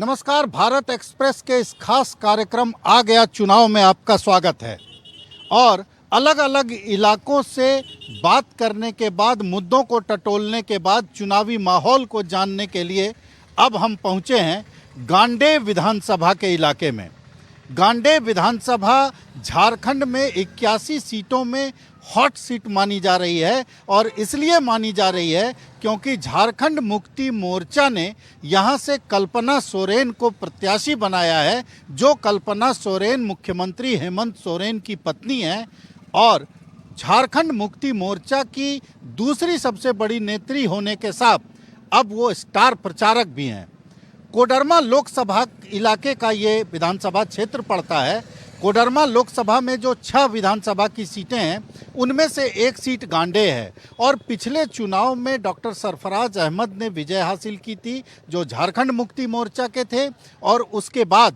नमस्कार, भारत एक्सप्रेस के इस खास कार्यक्रम आ गया चुनाव में आपका स्वागत है। और अलग अलग इलाकों से बात करने के बाद, मुद्दों को टटोलने के बाद, चुनावी माहौल को जानने के लिए अब हम पहुंचे हैं गांडेय विधानसभा के इलाके में। गांडेय विधानसभा झारखंड में 81 सीटों में हॉट सीट मानी जा रही है और इसलिए मानी जा रही है क्योंकि झारखंड मुक्ति मोर्चा ने यहां से कल्पना सोरेन को प्रत्याशी बनाया है, जो कल्पना सोरेन मुख्यमंत्री हेमंत सोरेन की पत्नी है और झारखंड मुक्ति मोर्चा की दूसरी सबसे बड़ी नेत्री होने के साथ अब वो स्टार प्रचारक भी हैं। कोडरमा लोकसभा इलाके का ये विधानसभा क्षेत्र पड़ता है। कोडरमा लोकसभा में जो 6 विधानसभा की सीटें हैं उनमें से एक सीट गांडेय है और पिछले चुनाव में डॉक्टर सरफराज अहमद ने विजय हासिल की थी, जो झारखंड मुक्ति मोर्चा के थे। और उसके बाद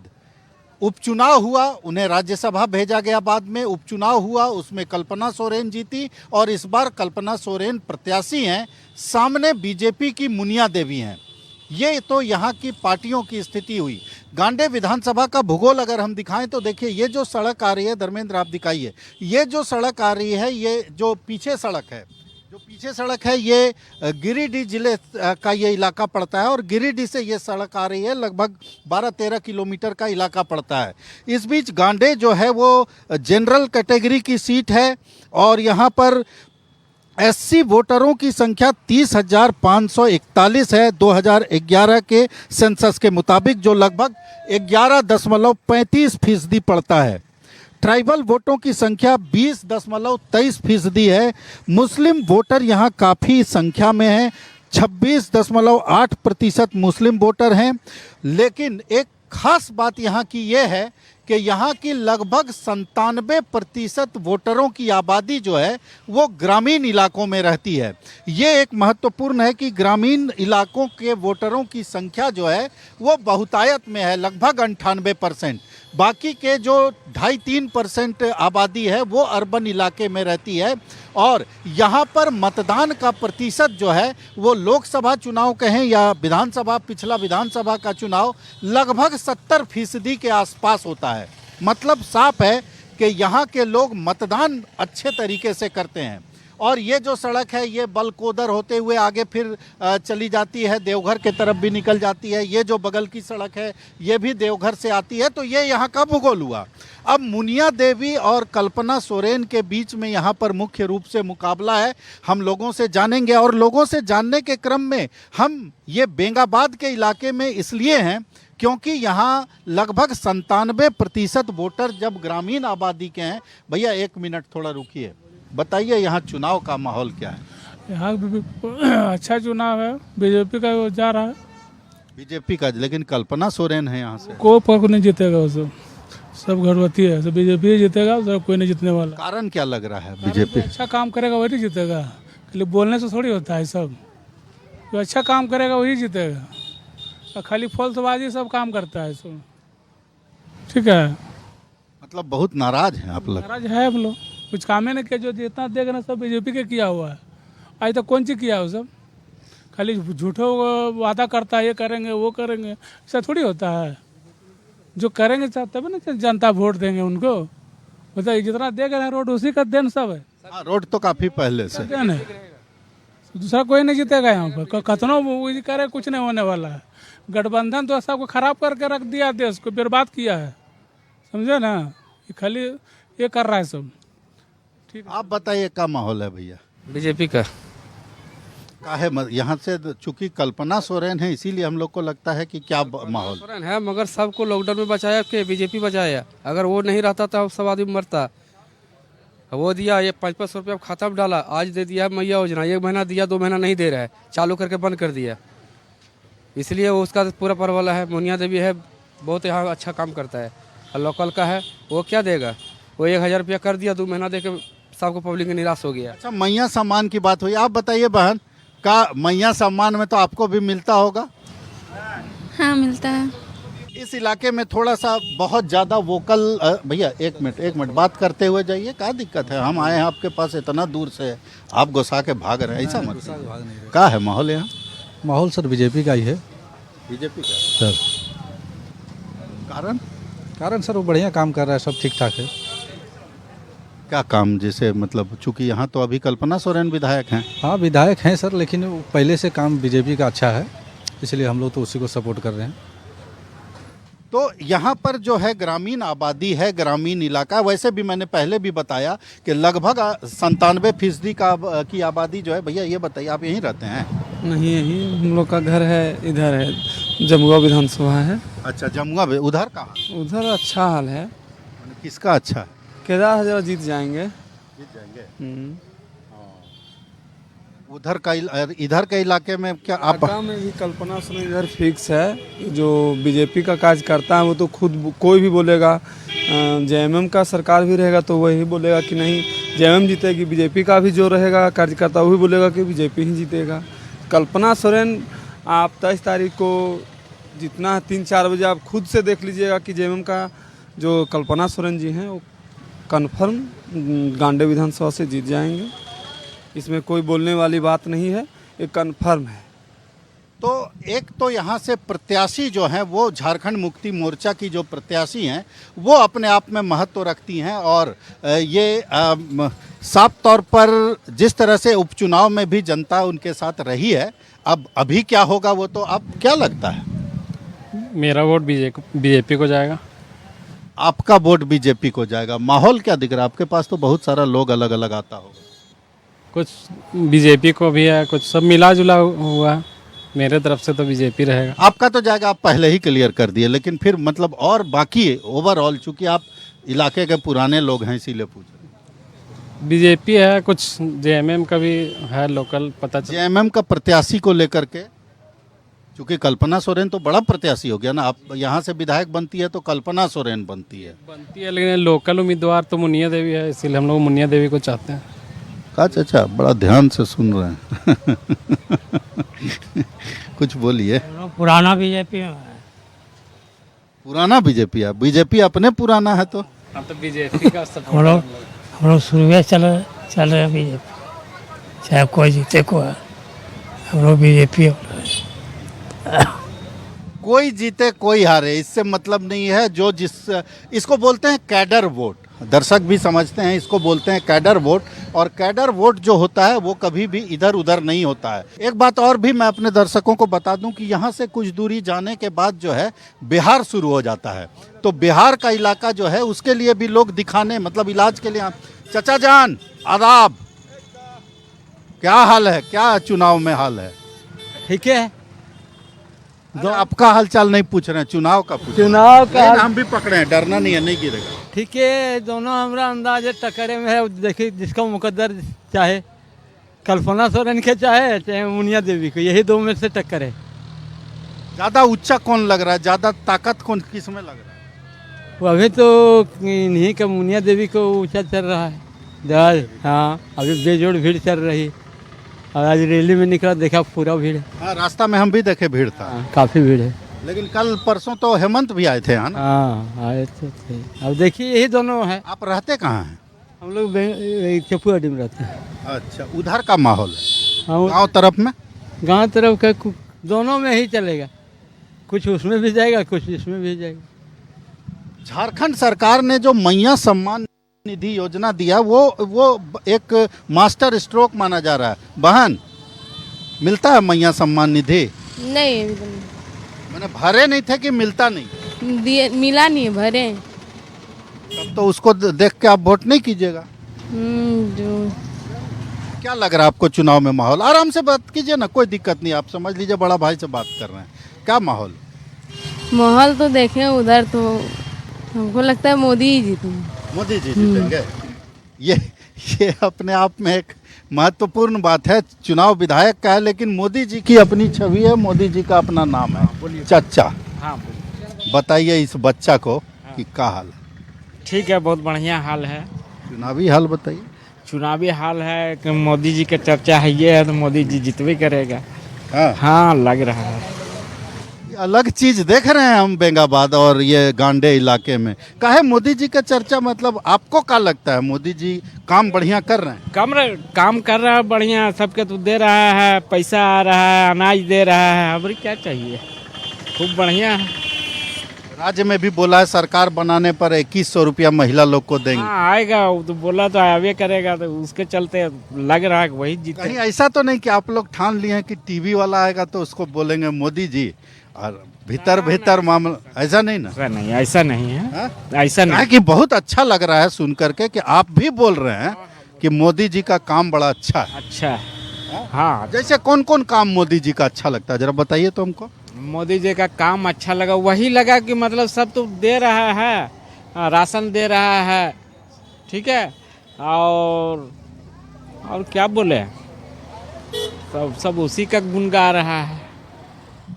उपचुनाव हुआ, उन्हें राज्यसभा भेजा गया। बाद में उपचुनाव हुआ, उसमें कल्पना सोरेन जीती और इस बार कल्पना सोरेन प्रत्याशी हैं। सामने बीजेपी की मुनिया देवी हैं। ये तो यहाँ की पार्टियों की स्थिति हुई। गांडेय विधानसभा का भूगोल अगर हम दिखाएं तो देखिए, ये जो सड़क आ रही है, धर्मेंद्र आप दिखाइए, ये जो सड़क आ रही है, ये जो पीछे सड़क है, ये गिरिडीह जिले का ये इलाका पड़ता है और गिरिडीह से ये सड़क आ रही है, लगभग 12-13 किलोमीटर का इलाका पड़ता है। इस बीच गांडेय जो है वो जनरल कैटेगरी की सीट है और यहाँ पर एससी वोटरों की संख्या 30,541 है 2011 के सेंसस के मुताबिक, जो लगभग 11.35% पड़ता है। ट्राइबल वोटों की संख्या 20.23% है। मुस्लिम वोटर यहाँ काफ़ी संख्या में हैं, 26.8% मुस्लिम वोटर हैं। लेकिन एक खास बात यहाँ की ये है कि यहाँ की लगभग 97% वोटरों की आबादी जो है वो ग्रामीण इलाकों में रहती है। ये एक महत्वपूर्ण है कि ग्रामीण इलाकों के वोटरों की संख्या जो है वो बहुतायत में है, लगभग 98%। बाकी के जो 2.5-3% आबादी है वो अर्बन इलाके में रहती है। और यहाँ पर मतदान का प्रतिशत जो है वो लोकसभा चुनाव कहें या विधानसभा, पिछला विधानसभा का चुनाव, लगभग 70% के आसपास होता है। मतलब साफ है कि यहाँ के लोग मतदान अच्छे तरीके से करते हैं। और ये जो सड़क है ये बलकोदर होते हुए आगे फिर चली जाती है, देवघर के तरफ भी निकल जाती है। ये जो बगल की सड़क है ये भी देवघर से आती है। तो ये यहाँ का भूगोल हुआ। अब मुनिया देवी और कल्पना सोरेन के बीच में यहाँ पर मुख्य रूप से मुकाबला है। हम लोगों से जानेंगे और लोगों से जानने के क्रम में हम ये बेंगाबाद के इलाके में इसलिए हैं क्योंकि यहाँ लगभग 97% वोटर जब ग्रामीण आबादी के हैं। भैया 1 मिनट थोड़ा रुकिए, बताइए यहाँ चुनाव का माहौल क्या है? यहाँ अच्छा चुनाव है, बीजेपी का जा रहा है। बीजेपी का, लेकिन कल्पना सोरेन है यहाँ से। कोई फर्क नहीं जीतेगा, वो सब घरवती है, सब बीजेपी जीतेगा, सब कोई नहीं जीतने वाला। कारण क्या लग रहा है? बीजेपी अच्छा काम करेगा वही जीतेगा, खाली बोलने से थोड़ी होता है। सब जो अच्छा काम करेगा वही जीतेगा, और खाली फौलतबाजी सब काम करता है सब। ठीक है, मतलब बहुत नाराज हैं आप लोग? नाराज है हम लोग, कुछ काम ही नहीं किया। जो जितना देगा ना सब बीजेपी के किया हुआ है। आज तक कौन चीज़ किया है? सब खाली झूठों वादा करता है, ये करेंगे वो करेंगे, ऐसा थोड़ी होता है। जो करेंगे तब ना जनता वोट देंगे उनको। बताइए, जितना देगा ना रोड उसी का देन सब है। रोड तो काफ़ी पहले से देन है, दूसरा कोई नहीं जीतेगा यहाँ पर। कतनों करे कुछ नहीं होने वाला है। गठबंधन तो सबको खराब करके रख दिया, देश को बर्बाद किया है, समझे ना। ये खाली ये कर रहा है सब। ठीक, आप बताइए क्या माहौल है भैया? बीजेपी का है यहाँ से, चूंकि कल्पना सोरेन है इसीलिए हम लोग को लगता है कि क्या माहौल सोरेन है, मगर सबको लॉकडाउन में बचाया कि बीजेपी बचाया। अगर वो नहीं रहता तो सब आदमी मरता। वो दिया, ये 500 रुपया खाता में डाला, आज दे दिया मैया योजना, 1 महीना दिया, 2 महीना नहीं दे रहा है, चालू करके बंद कर दिया। इसलिए वो उसका पूरा परवाला है। मुनिया देवी है, बहुत यहाँ अच्छा काम करता है। और लोकल का है, वो क्या देगा? वो 1,000 रुपया कर दिया, 2 महीना दे के सबको पब्लिक निराश हो गया। अच्छा, मैया सम्मान की बात हुई, आप बताइए बहन, का मैया सम्मान में तो आपको भी मिलता होगा? हाँ, मिलता है। इस इलाके में थोड़ा सा बहुत ज़्यादा वोकल, भैया 1 मिनट बात करते हुए जाइए, क्या दिक्कत है? हम आए हैं आपके पास इतना दूर से, आप गुस्सा के भाग रहे हैं, ऐसा मत। क्या है माहौल यहाँ? माहौल सर बीजेपी का ही है। बीजेपी का सर कारण कारण सर वो बढ़िया काम कर रहा है, सब ठीक ठाक है। क्या काम, जैसे मतलब चूंकि यहाँ तो अभी कल्पना सोरेन विधायक हैं। हाँ विधायक हैं सर, लेकिन वो पहले से काम बीजेपी का अच्छा है, इसलिए हम लोग तो उसी को सपोर्ट कर रहे हैं। तो यहाँ पर जो है ग्रामीण आबादी है, ग्रामीण इलाका, वैसे भी मैंने पहले भी बताया कि लगभग 97% की आबादी जो है। भैया ये बताइए, आप यहीं रहते हैं? नहीं, यही हम लोग का घर है, इधर है, जमुआ विधानसभा है। अच्छा, जमुआ में। उधर कहाँ? उधर अच्छा हाल है। किसका अच्छा है? केदार हजार जीत जाएंगे। जीत जाएंगे। हम्म। उधर का इधर के इलाके में क्या आप? इलाका में भी कल्पना सोरेन इधर फिक्स है। जो बीजेपी का काज करता है वो तो खुद कोई भी बोलेगा। जेएमएम का सरकार भी रहेगा तो वही बोलेगा कि नहीं जेएमएम जीतेगी। बीजेपी का भी जो रहेगा कार्यकर्ता वो भी बोलेगा कि बीजेपी ही जीतेगा। कल्पना सोरेन आप 23 तारीख को जितना 3-4 बजे आप खुद से देख लीजिएगा कि जेएमएम का जो कल्पना सोरेन जी हैं वो कन्फर्म गांडे विधानसभा से जीत जाएंगे। इसमें कोई बोलने वाली बात नहीं है, ये कन्फर्म है। तो एक तो यहाँ से प्रत्याशी जो हैं वो झारखंड मुक्ति मोर्चा की जो प्रत्याशी हैं वो अपने आप में महत्व रखती हैं, और ये साफ तौर पर जिस तरह से उपचुनाव में भी जनता उनके साथ रही है, अब अभी क्या होगा वो तो अब क्या लगता है? मेरा वोट बीजेपी को जाएगा। आपका वोट बीजेपी को जाएगा। माहौल क्या दिख रहा है आपके पास? तो बहुत सारा लोग अलग अलग आता होगा। कुछ बीजेपी को भी है, कुछ सब मिला जुला हुआ है। मेरे तरफ से तो बीजेपी रहेगा। आपका तो जाएगा, आप पहले ही क्लियर कर दिए, लेकिन फिर मतलब और बाकी ओवरऑल, चूंकि आप इलाके के पुराने लोग हैं इसीलिए पूछ रहे। बीजेपी है, कुछ जेएमएम का भी है लोकल पता चल। जेएमएम का प्रत्याशी को लेकर के, चूंकि कल्पना सोरेन तो बड़ा प्रत्याशी हो गया ना, आप यहाँ से विधायक बनती है तो कल्पना सोरेन बनती है। लेकिन लोकल उम्मीदवार तो मुनिया देवी है, इसीलिए हम लोग मुनिया देवी को चाहते हैं। का चाचा बड़ा ध्यान से सुन रहे हैं। कुछ बोलिए। पुराना बीजेपी है। पुराना बीजेपी है? बीजेपी अपने पुराना है तो हम तो बीजेपी का हम लोग शुरू से चल रहे हैं बीजेपी, चाहे कोई जीते को है, हम लोग बीजेपी। कोई जीते कोई हारे इससे मतलब नहीं है। जो इसको बोलते हैं कैडर वोट, दर्शक भी समझते हैं, इसको बोलते हैं कैडर वोट। और कैडर वोट जो होता है वो कभी भी इधर उधर नहीं होता है। एक बात और भी मैं अपने दर्शकों को बता दूं कि यहाँ से कुछ दूरी जाने के बाद जो है बिहार शुरू हो जाता है। तो बिहार का इलाका जो है उसके लिए भी लोग दिखाने, मतलब इलाज के लिए। चचा जान आदाब, क्या हाल है? क्या चुनाव में हाल है? ठीक है। आपका हालचाल नहीं पूछ रहे हैं, चुनाव का पूछ चुनाव रहे हैं। हम भी पकड़े हैं, डरना नहीं है, नहीं गिरेगा। ठीक है, दोनों हमारा अंदाज टकरे में है। देखिए जिसका मुकद्दर चाहे कल्पना सोरेन के चाहे मुनिया देवी को, यही दो में से टक्कर है। ज्यादा ऊंचा कौन लग रहा है? ज्यादा ताकत कौन किस में लग रहा है? वो अभी तो इन्हीं का मुनिया देवी को ऊंचा चल रहा है। हाँ, अभी बेजोड़ भीड़ चल रही। और आज रैली में निकला, देखा पूरा भीड़ है। हाँ, रास्ता में हम भी देखे भीड़ था। काफ़ी भीड़ है। लेकिन कल परसों तो हेमंत भी आए थे। हाँ आए थे। अब देखिए यही दोनों है। आप रहते कहाँ हैं? हम लोग चप्पू अड्डी में रहते हैं। अच्छा, उधर का माहौल है हाँ, गाँव तरफ में? गांव तरफ का दोनों में ही चलेगा, कुछ उसमें भी जाएगा, कुछ इसमें भी जाएगा। झारखंड सरकार ने जो मैया सम्मान निधि योजना दिया वो एक मास्टर स्ट्रोक माना जा रहा है। बहन, मिलता है मैया सम्मान निधि? नहीं, मैंने भरे नहीं थे कि मिलता नहीं? मिला नहीं, भरे। तब तो उसको देख के आप वोट नहीं कीजिएगा। जो क्या लग रहा है आपको चुनाव में माहौल? आराम से बात कीजिए ना, कोई दिक्कत नहीं, आप समझ लीजिए बड़ा भाई से बात कर रहे हैं। क्या माहौल? माहौल तो देखें उधर तो हमको लगता है मोदी ही जीतेंगे। मोदी जी जीतेंगे। ये अपने आप में एक महत्वपूर्ण बात है। चुनाव विधायक का है, लेकिन मोदी जी की अपनी छवि है, मोदी जी का अपना नाम है। चाचा, हाँ बताइए इस बच्चा को कि क्या हाल है? ठीक है, बहुत बढ़िया हाल है। चुनावी हाल बताइए। चुनावी हाल है कि मोदी जी का चर्चा है, ये है तो मोदी जी जीतवे करेगा। हाँ, हाँ लग रहा है। अलग चीज देख रहे हैं हम बेंगाबाद और ये गांडे इलाके में। काहे मोदी जी का चर्चा? मतलब आपको क्या लगता है मोदी जी काम बढ़िया कर रहे हैं? काम कर रहा है बढ़िया, सबके तो दे रहा है, पैसा आ रहा है, अनाज दे रहा है, हमारी क्या चाहिए, खूब बढ़िया है। राज्य में भी बोला है सरकार बनाने पर 2100 रुपया महिला लोग को देंगे। हाँ आएगा, वो तो बोला तो आवे करेगा, तो उसके चलते लग रहा है कि वही जीते। कहीं ऐसा तो नहीं कि आप लोग ठान लिए हैं कि टीवी वाला आएगा तो उसको बोलेंगे मोदी जी, और भीतर मामला ऐसा नहीं ना? ऐसा नहीं है, हाँ? ऐसा नहीं। कि बहुत अच्छा लग रहा है सुन करके कि आप भी बोल रहे हैं कि मोदी जी का काम बड़ा अच्छा है। अच्छा है, हाँ। जैसे कौन कौन काम मोदी जी का अच्छा लगता है, जरा बताइए तो हमको। मोदी जी का काम अच्छा लगा, वही लगा कि मतलब सब तो दे रहा है, राशन दे रहा है, ठीक है, और क्या बोले, सब उसी का गुण गा रहा है।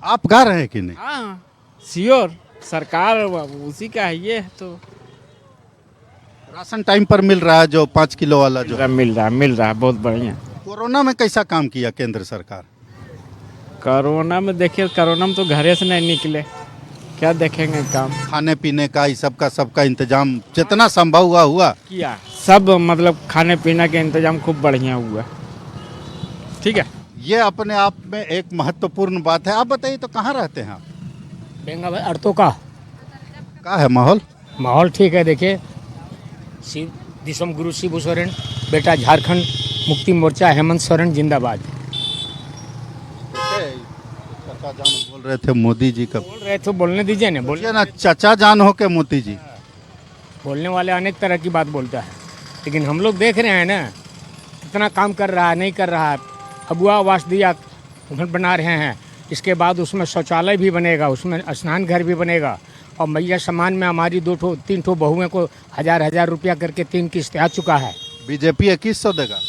आप गा रहे हैं कि नहीं? हाँ श्योर, सरकार उसी का है ये, तो राशन टाइम पर मिल रहा है जो 5 किलो वाला जो मिल रहा है, बहुत बढ़िया। कोरोना में कैसा काम किया केंद्र सरकार? कोरोना में देखिए, कोरोना में तो घरे से नहीं निकले, क्या देखेंगे काम। खाने पीने का इस सबका इंतजाम जितना संभव हुआ किया, सब मतलब खाने पीने के इंतजाम खूब बढ़िया हुआ, ठीक है। ये अपने आप में एक महत्वपूर्ण बात है। आप बताइए तो कहाँ रहते हैं आप? बेंगा भाई अर्तो का है माहौल ठीक है। देखिए, शिव दिसम गुरु शिबू सोरेन, बेटा झारखंड मुक्ति मोर्चा हेमंत सोरेन जिंदाबाद। चाचा जान बोल रहे थे मोदी जी का, बोल रहे थे, बोलने दीजिए ना, बोलिए ना, चाचा जान हो के मोदी जी। बोलने वाले अनेक तरह की बात बोलता है, लेकिन हम लोग देख रहे हैं ना कितना काम कर रहा है, नहीं कर रहा है। अबुआ आवास दिया, घर बना रहे हैं, इसके बाद उसमें शौचालय भी बनेगा, उसमें स्नान घर भी बनेगा, और मैया सम्मान में हमारी 2-3 बहुएं को 1000 रुपया करके 3 किस्त आ चुका है। बीजेपी 2100 देगा,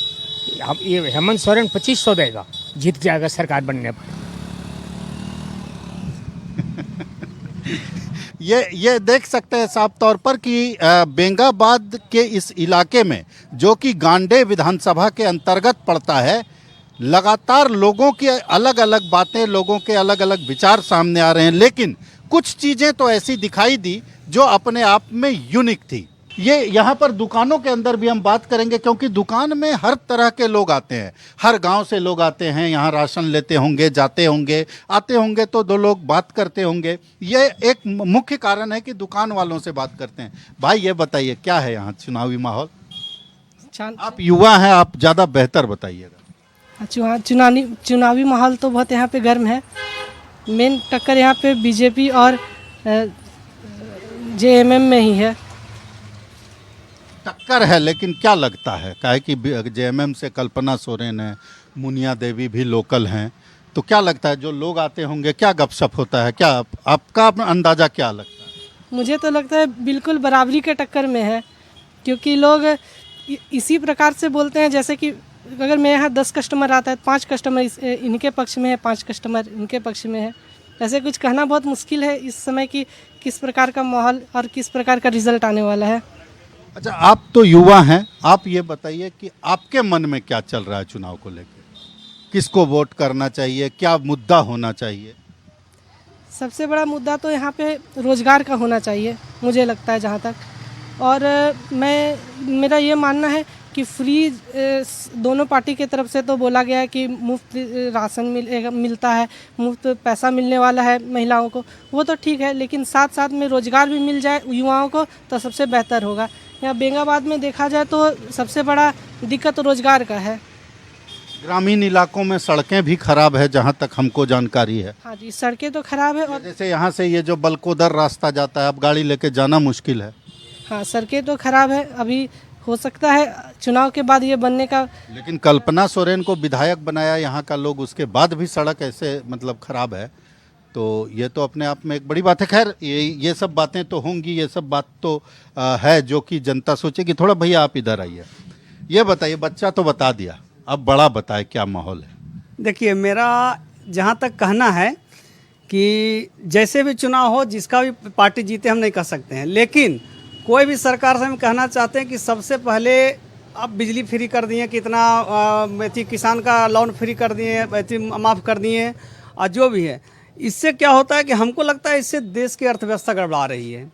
हम ये हेमंत सोरेन 2500 देगा, जीत जाएगा सरकार बनने पर। ये देख सकते हैं साफ तौर पर कि बेंगाबाद के इस इलाके में, जो कि गांडे विधानसभा के अंतर्गत पड़ता है, लगातार लोगों की अलग अलग बातें, लोगों के अलग अलग विचार सामने आ रहे हैं, लेकिन कुछ चीज़ें तो ऐसी दिखाई दी जो अपने आप में यूनिक थी। ये यहाँ पर दुकानों के अंदर भी हम बात करेंगे, क्योंकि दुकान में हर तरह के लोग आते हैं, हर गांव से लोग आते हैं, यहाँ राशन लेते होंगे, जाते होंगे, आते होंगे तो 2 लोग बात करते होंगे। ये एक मुख्य कारण है कि दुकान वालों से बात करते हैं। भाई ये बताइए क्या है यहाँ चुनावी माहौल? आप युवा हैं, आप ज़्यादा बेहतर बताइएगा। चुनावी माहौल तो बहुत यहाँ पे गर्म है। मेन टक्कर यहाँ पे बीजेपी और जेएमएम में ही है। टक्कर है, लेकिन क्या लगता है, काहे कि जेएमएम से कल्पना सोरेन है, मुनिया देवी भी लोकल हैं, तो क्या लगता है जो लोग आते होंगे, क्या गपशप होता है, क्या आपका अंदाजा क्या लगता है? मुझे तो लगता है बिल्कुल बराबरी के टक्कर में है, क्योंकि लोग इसी प्रकार से बोलते हैं जैसे कि अगर मेरे यहाँ 10 कस्टमर आता है, 5 कस्टमर इनके पक्ष में है, 5 कस्टमर इनके पक्ष में है। ऐसे कुछ कहना बहुत मुश्किल है इस समय कि किस प्रकार का माहौल और किस प्रकार का रिजल्ट आने वाला है। अच्छा, आप तो युवा हैं, आप ये बताइए कि आपके मन में क्या चल रहा है चुनाव को लेकर? किसको वोट करना चाहिए, क्या मुद्दा होना चाहिए? सबसे बड़ा मुद्दा तो यहाँ पे रोज़गार का होना चाहिए, मुझे लगता है जहाँ तक। और मेरा ये मानना है कि फ्री दोनों पार्टी की तरफ से तो बोला गया है कि मुफ्त राशन मिलता है, मुफ्त पैसा मिलने वाला है महिलाओं को, वो तो ठीक है, लेकिन साथ साथ में रोज़गार भी मिल जाए युवाओं को तो सबसे बेहतर होगा। यहाँ बेंगाबाद में देखा जाए तो सबसे बड़ा दिक्कत रोज़गार का है। ग्रामीण इलाकों में सड़कें भी खराब है जहाँ तक हमको जानकारी है। हाँ जी, सड़कें तो खराब है, और जैसे यहाँ से ये जो बलकोदर रास्ता जाता है, अब गाड़ी लेके जाना मुश्किल है। हाँ, सड़कें तो खराब है। अभी हो सकता है चुनाव के बाद ये बनने का, लेकिन कल्पना सोरेन को विधायक बनाया यहाँ का लोग, उसके बाद भी सड़क ऐसे मतलब खराब है, तो ये तो अपने आप में एक बड़ी बात है। खैर ये सब बातें तो होंगी, ये सब बात तो है जो कि जनता सोचेगी। थोड़ा भैया आप इधर आइए, ये बताइए, बच्चा तो बता दिया, अब बड़ा बताए क्या माहौल है? देखिए, मेरा जहाँ तक कहना है कि जैसे भी चुनाव हो, जिसका भी पार्टी जीते हम नहीं कह सकते हैं, लेकिन कोई भी सरकार से हम कहना चाहते हैं कि सबसे पहले अब बिजली फ्री कर दिए, कितना किसान का लोन फ्री कर दिए, माफ़ कर दिए, और जो भी है, इससे क्या होता है कि हमको लगता है इससे देश की अर्थव्यवस्था गड़बड़ा रही है।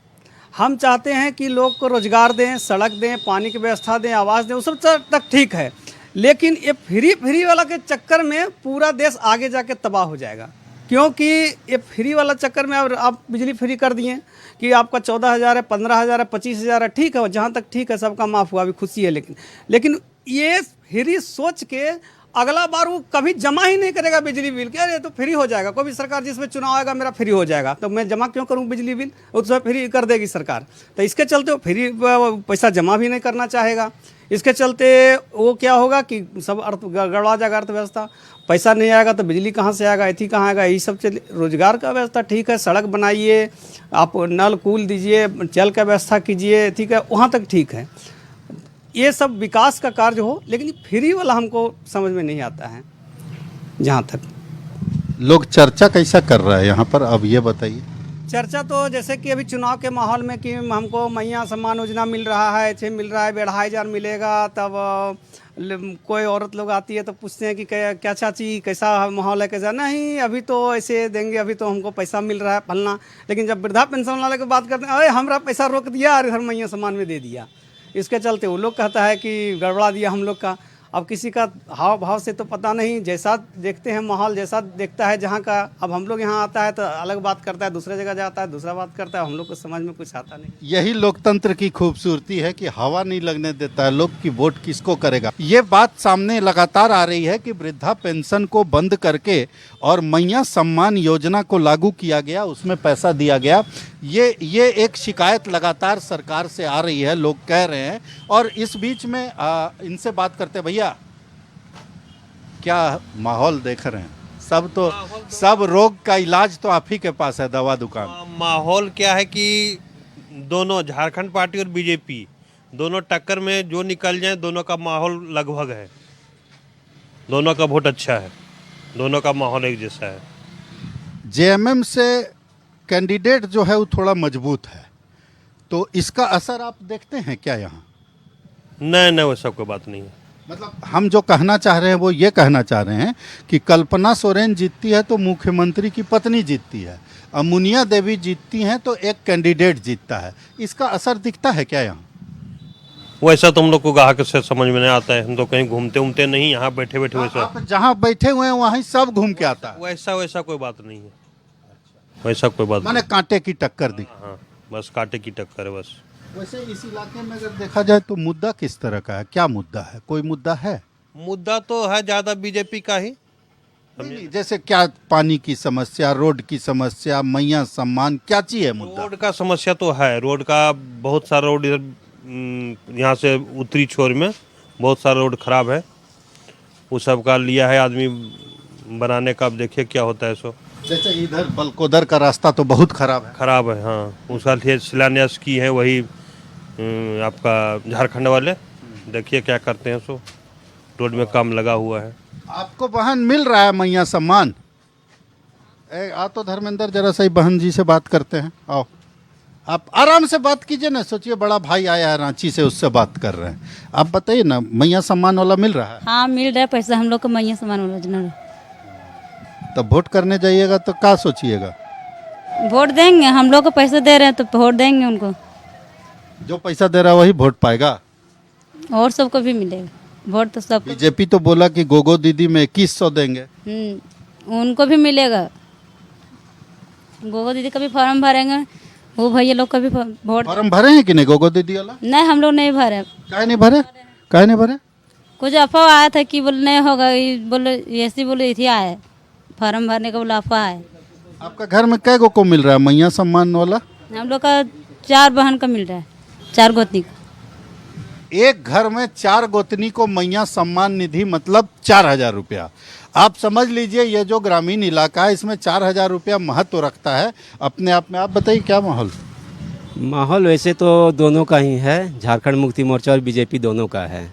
हम चाहते हैं कि लोग को रोज़गार दें, सड़क दें, पानी की व्यवस्था दें, आवास दें, वो सब तक ठीक है, लेकिन ये फ्री वाला के चक्कर में पूरा देश आगे जाके तबाह हो जाएगा। क्योंकि ये फ्री वाला चक्कर में अब आप बिजली फ्री कर दिए कि आपका 14,000 है, 15,000 है, 25,000 है, ठीक है, जहाँ तक ठीक है, सबका माफ़ हुआ, अभी खुशी है। लेकिन ये फ्री सोच के अगला बार वो कभी जमा ही नहीं करेगा बिजली बिल कि अरे तो फ्री हो जाएगा। कोई भी सरकार जिसमें चुनाव आएगा मेरा फ्री हो जाएगा, तो मैं जमा क्यों करूँ बिजली बिल, उसमें फ्री कर देगी सरकार। तो इसके चलते वो फ्री पैसा जमा भी नहीं करना चाहेगा। इसके चलते वो क्या होगा कि सब गड़बड़ा जाएगा अर्थव्यवस्था, पैसा नहीं आएगा तो बिजली कहाँ से आएगा, एथी कहाँ आएगा, यही सब चले। रोजगार का व्यवस्था ठीक है, सड़क बनाइए, आप नल कूल दीजिए, जल का व्यवस्था कीजिए, ठीक है, वहाँ तक ठीक है, ये सब विकास का कार्य हो। लेकिन फ्री वाला हमको समझ में नहीं आता है। जहाँ तक लोग चर्चा कैसा कर रहा है यहाँ पर, अब ये बताइए। चर्चा तो जैसे कि अभी चुनाव के माहौल में कि हमको मैया सम्मान योजना मिल रहा है, 6 मिल रहा है, 2,500 मिलेगा, तब कोई औरत लोग आती है तो पूछते हैं कि क्या चाची कैसा माहौल है, कैसा नहीं, अभी तो ऐसे देंगे, अभी तो हमको पैसा मिल रहा है फलना। लेकिन जब वृद्धा पेंशन वाले की बात करते हैं, अरे हमारा पैसा रोक दिया और इधर मैया सम्मान में दे दिया। इसके चलते वो लोग कहता है कि गड़बड़ा दिया हम लोग का। अब किसी का हाव भाव से तो पता नहीं, जैसा देखते हैं माहौल, जैसा देखता है जहाँ का। अब हम लोग यहाँ आता है तो अलग बात करता है, दूसरे जगह जाता है दूसरा बात करता है, हम लोग को समझ में कुछ आता नहीं। यही लोकतंत्र की खूबसूरती है कि हवा नहीं लगने देता है लोग कि वोट किसको करेगा। ये बात सामने लगातार आ रही है कि वृद्धा पेंशन को बंद करके और मैया सम्मान योजना को लागू किया गया, उसमें पैसा दिया गया। ये एक शिकायत लगातार सरकार से आ रही है, लोग कह रहे हैं। और इस बीच में इनसे बात करते हैं। भैया क्या माहौल देख रहे हैं? सब रोग का इलाज तो आप ही के पास है, दवा दुकान। माहौल क्या है कि दोनों झारखंड पार्टी और बीजेपी दोनों टक्कर में जो निकल जाए, दोनों का माहौल लगभग है, दोनों का वोट अच्छा है, दोनों का माहौल एक जैसा है। जेएमएम से कैंडिडेट जो है वो थोड़ा मजबूत है, तो इसका असर आप देखते हैं क्या यहाँ? नहीं, वैसा कोई बात नहीं है। मतलब हम जो कहना चाह रहे हैं वो ये कहना चाह रहे हैं कि कल्पना सोरेन जीतती है तो मुख्यमंत्री की पत्नी जीतती है, अमुनिया देवी जीतती हैं तो एक कैंडिडेट जीतता है। इसका असर दिखता है क्या यहाँ? वैसा तो हम लोग को ग्राहक से समझ में नहीं आता है, हम तो कहीं घूमते नहीं, यहाँ बैठे वैसा। आप जहाँ बैठे हुए हैं वहीं सब घूम के आता है। वैसा कोई बात नहीं है, वैसा कोई बात माने कांटे की टक्कर दी। हाँ, बस कांटे की टक्कर है बस। वैसे इस इलाके में अगर देखा जाए तो मुद्दा किस तरह का है, क्या मुद्दा है? कोई मुद्दा है? मुद्दा तो है ज़्यादा बीजेपी का ही। नहीं, जैसे क्या पानी की समस्या, रोड की समस्या, मैया सम्मान, क्या चीज है मुद्दा? रोड का समस्या तो है, रोड का बहुत सारा रोड इधर यहाँ से उत्तरी छोर में बहुत सारा रोड खराब है, वो सब का लिया है आदमी बनाने का। अब देखिए क्या होता है। सो जैसे इधर बलकोदर का रास्ता तो बहुत खराब है। हाँ, उसका शिलान्यास की है वही आपका झारखंड वाले, देखिए क्या करते हैं। सो रोड में काम लगा हुआ है। आपको बहन मिल रहा है मैया सम्मान? आ तो धर्मेंद्र जरा सही बहन जी से बात करते हैं। आओ, आप आराम से बात कीजिए ना, सोचिए बड़ा भाई आया है रांची से, उससे बात कर रहे हैं। आप बताइए ना, मैया सम्मान वाला मिल रहा है? हाँ मिल रहा है पैसा, हम लोग को मैया सम्मान वाला योजना। तब वोट करने जाइएगा तो क्या सोचिएगा? वोट देंगे, हम लोग को पैसे दे रहे हैं तो वोट देंगे उनको। जो पैसा दे रहा है वही वोट पाएगा, और सबको भी मिलेगा वोट तो सब। बीजेपी तो बोला कि गोगो दीदी में 2100 देंगे, उनको भी मिलेगा। गोगो दीदी का भी फॉर्म भरेंगे, वो भैया लोग का भी वोट। फॉर्म भरे हैं कि नहीं गोगो दीदी वाला? नहीं, हम लोग नहीं भरे। काहे नहीं भरे? कुछ अफवाह आया था कि बोले नहीं होगा, बोले ऐसी बोले इसी आए फॉर्म भरने का, बोला अफवाह है। आपका घर में कै गो को मिल रहा है मैया सम्मान वाला? हम लोग का 4 बहन का मिल रहा है, 4 गोतनी का। एक घर में 4 गोतनी को मैया सम्मान निधि, मतलब 4,000 रुपया। आप समझ लीजिए ये जो ग्रामीण इलाका है इसमें 4,000 रुपया महत्व रखता है अपने आप में। आप बताइए क्या माहौल? माहौल वैसे तो दोनों का ही है, झारखंड मुक्ति मोर्चा और बीजेपी दोनों का है।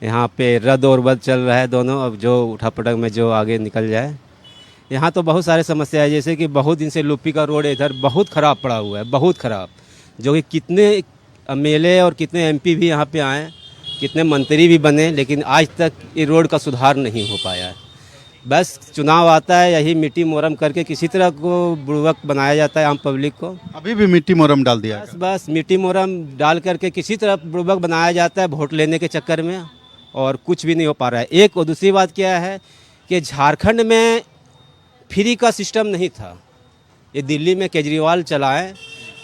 यहाँ पे रद्द और बद चल रहा है दोनों, अब जो उठापटक में जो आगे निकल जाए। यहाँ तो बहुत सारे समस्या है, जैसे कि बहुत दिन से लुप्पी का रोड इधर बहुत ख़राब पड़ा हुआ है, बहुत ख़राब, जो कि कितने एमएलए और कितने एमपी भी यहाँ पे आए, कितने मंत्री भी बने, लेकिन आज तक ये रोड का सुधार नहीं हो पाया है। बस चुनाव आता है, यही मिट्टी मोरम करके किसी तरह को बुड़वक बनाया जाता है आम पब्लिक को। अभी भी मिट्टी मोरम डाल दिया? बस मिट्टी मोरम डाल करके किसी तरह बुड़वक बनाया जाता है वोट लेने के चक्कर में, और कुछ भी नहीं हो पा रहा है। एक और दूसरी बात क्या है कि झारखंड में फ्री का सिस्टम नहीं था, ये दिल्ली में केजरीवाल चलाए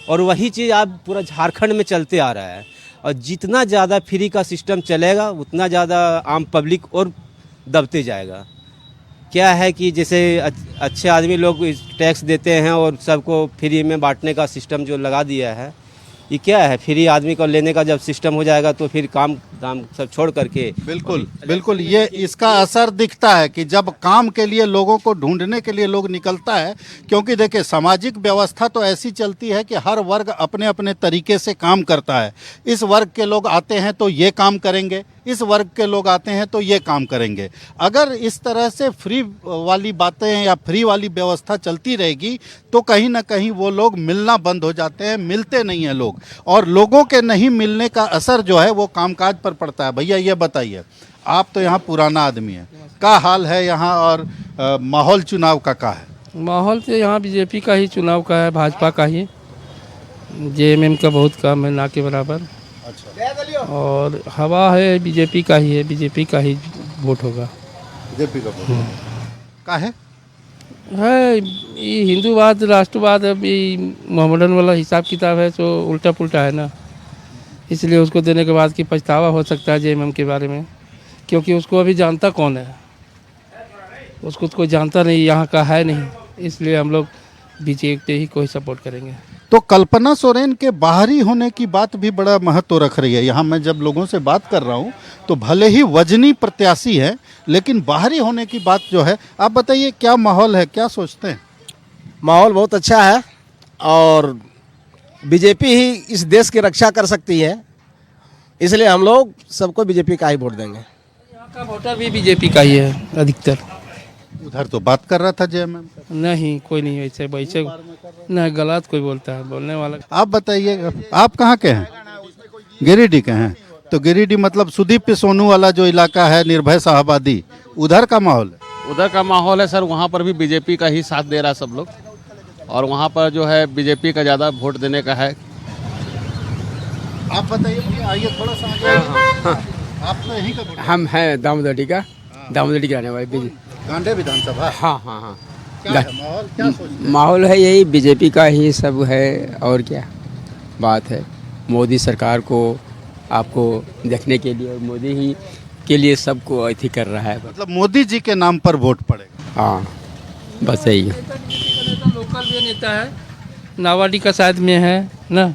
और वही चीज़ आप पूरा झारखंड में चलते आ रहा है। और जितना ज़्यादा फ्री का सिस्टम चलेगा उतना ज़्यादा आम पब्लिक और दबते जाएगा। क्या है कि जैसे अच्छे आदमी लोग टैक्स देते हैं और सबको फ्री में बांटने का सिस्टम जो लगा दिया है, ये क्या है? फ्री आदमी को लेने का जब सिस्टम हो जाएगा तो फिर काम दाम सब छोड़ करके बिल्कुल बिल्कुल ये इसका असर दिखता है कि जब काम के लिए लोगों को ढूंढने के लिए लोग निकलता है, क्योंकि देखिए सामाजिक व्यवस्था तो ऐसी चलती है कि हर वर्ग अपने अपने तरीके से काम करता है। इस वर्ग के लोग आते हैं तो ये काम करेंगे, इस वर्ग के लोग आते हैं तो ये काम करेंगे। अगर इस तरह से फ्री वाली बातें या फ्री वाली व्यवस्था चलती रहेगी तो कहीं ना कहीं वो लोग मिलना बंद हो जाते हैं, मिलते नहीं हैं लोग, और लोगों के नहीं मिलने का असर जो है वो कामकाज पर पड़ता है। भैया ये बताइए, आप तो यहाँ पुराना आदमी है, क्या हाल है यहाँ और माहौल चुनाव का क्या है? माहौल तो यहाँ बीजेपी का ही चुनाव का है, भाजपा का ही। जेएमएम का बहुत कम है, ना के बराबर। और हवा है बीजेपी का ही है, बीजेपी का ही वोट होगा। बीजेपी का वोट का है ये हिंदूवाद राष्ट्रवाद अभी मोहम्मदन वाला हिसाब किताब है तो उल्टा पुल्टा है ना, इसलिए उसको देने के बाद की पछतावा हो सकता है जेएमएम के बारे में, क्योंकि उसको अभी जानता कौन है, उसको कोई जानता नहीं, यहाँ का है नहीं, इसलिए हम लोग बीजेपी ही को ही सपोर्ट करेंगे। तो कल्पना सोरेन के बाहरी होने की बात भी बड़ा महत्व रख रही है। यहाँ मैं जब लोगों से बात कर रहा हूँ तो भले ही वजनी प्रत्याशी है लेकिन बाहरी होने की बात जो है, आप बताइए क्या माहौल है, क्या सोचते हैं? माहौल बहुत अच्छा है और बीजेपी ही इस देश की रक्षा कर सकती है, इसलिए हम लोग सबको बीजेपी का ही वोट देंगे। यहाँ का वोटर भी बीजेपी का ही है अधिकतर। उधर तो बात कर रहा था जेएमएम का। नहीं, कोई नहीं वैसे वैसे नहीं, गलत कोई बोलता है, बोलने वाला। आप बताइए, आप कहाँ के हैं? गिरिडीह के हैं। तो गिरिडीह मतलब सुदीप सोनू वाला जो इलाका है, निर्भय साहबादी, उधर का माहौल है? उधर का माहौल है सर, वहाँ पर भी बीजेपी का ही साथ दे रहा है सब लोग, और वहाँ पर जो है बीजेपी का ज़्यादा वोट देने का है। आप बताइए, आइए थोड़ा सा आगे आइए। आप तो यहीं का? हम हैं दामोदरी का, दामोदरी के रहने वाले। गांधी विधानसभा। हाँ हाँ हाँ। क्या है माहौल, क्या सोचते हैं? माहौल है यही बीजेपी का ही सब है, और क्या बात है। मोदी सरकार को आपको देखने के लिए, और मोदी ही के लिए सबको अथी कर रहा है, मतलब मोदी जी के नाम पर वोट पड़ेगा। हाँ बस यही है। लोकल भी नेता है, नावाडी का शायद में है ना,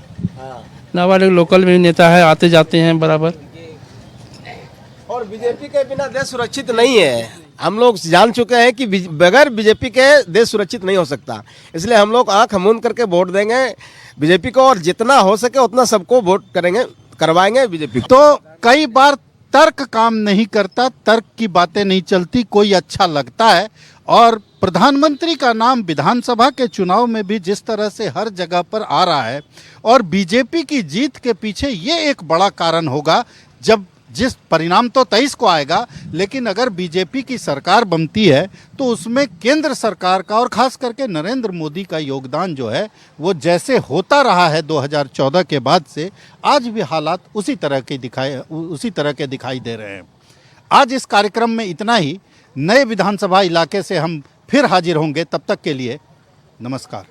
नावाडी लोकल में नेता है, आते जाते हैं बराबर। और बीजेपी के बिना देश सुरक्षित नहीं है। हम लोग जान चुके हैं कि बगैर बीजेपी के देश सुरक्षित नहीं हो सकता, इसलिए हम लोग आंख मूंद करके वोट देंगे बीजेपी को, और जितना हो सके उतना सबको वोट करेंगे, करवाएंगे बीजेपी को। तो कई बार तर्क काम नहीं करता, तर्क की बातें नहीं चलती, कोई अच्छा लगता है। और प्रधानमंत्री का नाम विधानसभा के चुनाव में भी जिस तरह से हर जगह पर आ रहा है, और बीजेपी की जीत के पीछे ये एक बड़ा कारण होगा। जब जिस परिणाम तो 23 को आएगा, लेकिन अगर बीजेपी की सरकार बनती है तो उसमें केंद्र सरकार का और खास करके नरेंद्र मोदी का योगदान जो है वो जैसे होता रहा है 2014 के बाद से, आज भी हालात उसी तरह के दिखाई दे रहे हैं। आज इस कार्यक्रम में इतना ही। नए विधानसभा इलाके से हम फिर हाजिर होंगे, तब तक के लिए नमस्कार।